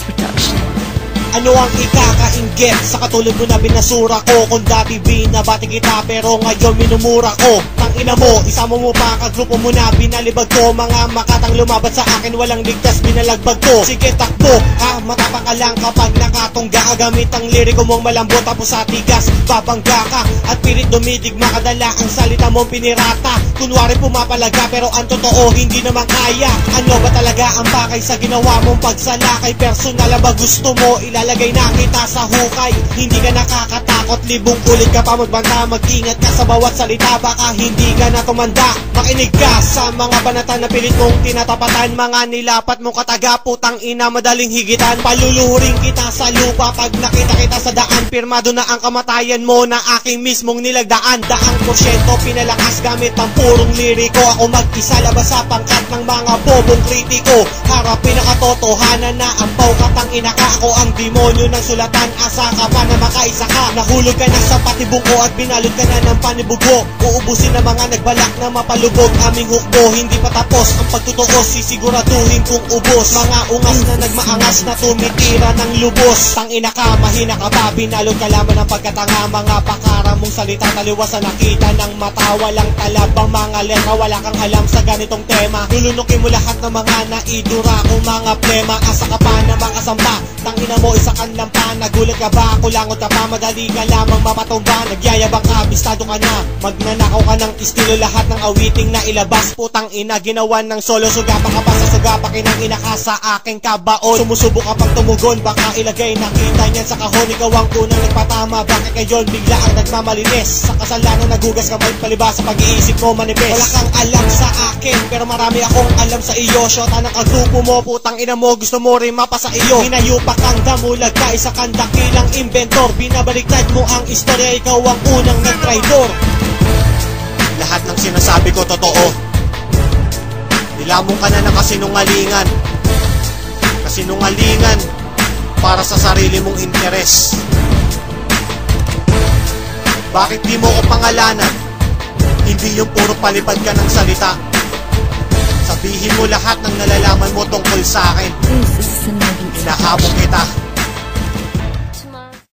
Production. Ano ang ikakainggit sa katulad mo na binasura ko? Kung dati binabati kita pero ngayon minumura ko. Tangina mo, isama mo pa kagrupo mo na binalibag ko. Mga makatang lumabat sa akin, walang ligtas binalagbag ko. Sige takbo, matapang ka lang kapag nakatungga. Gamit ang liriko mong malambot tapos sa tigas babangga ka. At pilit dumidigma kadala ang salita mong pinirata. Kunwari pumapalaga pero ang totoo hindi naman kaya. Ano ba talaga ang pakay sa ginawa mong pagsalakay? Personal ba gusto mo ilalagay na kita sa hukay? Hindi ka nakakatakot, libong ulit ka pa magbanta. Mag-ingat ka sa bawat salita, baka hindi ka na tumanda. Makinig ka sa mga banatan na pilit mong tinatapatan. Mga nilapat mong kataga, putang ina madaling higitan. Paluluhurin kita sa lupa pag nakita kita sa daan. Pirmado na ang kamatayan mo na aking mismong nilagdaan. Daang porsyento pinalakas gamit ang purong liriko. Ako mag-isa labas sa pangkat ng mga bobong kritiko. Harapin na katotohanan na ang paukatang ina ka. Ako ang demonyo ng sulatan, asa ka pa na makaisa ka. Nahulog ka na sa patibungko at binalot ka na ng panibugo. Uubusin na mga nagbalak na mapalubog aming hukbo. Hindi pa tapos ang pagtutuos, sisiguraduhin kung ubos. Mga ungas na nagmaangas na tumitira ng lubos. Tangina ka, mahina ka ba? Binalot ka lamang ng pagkatanga. Mga pakara mong salita taliwas sa nakita ng mata. Walang talabang mga letra, wala kang alam sa ganitong tema. Lulunukin mo lahat ng mga naidura kong mga plema. Asa ka pa na makasamba, tangina mo isa kan lang pa. Nagulat ka ba? Kulangot ka pa, madali ka lamang mapatumba. Nagyayabang ka, bistado ka na. Magnanakaw ka ng estilo, lahat ng awiting na ilabas. Putang ina, ginawan ng solo. Sugapa ka pa sa sugapa, kinang ina ka sa aking kabaon. Sumusubok ka pang tumugon, baka ilagay nakita niyan sa kahon. Ikaw ang unang nagpatama, bakit ngayon bigla ang nagmamalinis? Sa kasalanan nagugas ka, palibas sa pag-iisip mo manifest. Wala kang alam sa akin, pero marami akong alam sa iyo. Shota ng kagrupo mo, putang ina mo, gusto mo rin mapa sa iyo. Hinayupa kang damulag ka, isa kang dakilang inventor. Binabaliktad mo ang istorya, ikaw ang unang nag-traidor. Lahat ng sinasabi ko totoo. Nilamong ka na ng kasinungalingan. Kasinungalingan para sa sarili mong interes. Bakit di mo ko pangalanan? Hindi yung puro palipad ka ng salita. Sabihin mo lahat ng nalalaman mo tungkol sa akin. This is an emergency. Hinahabol kita.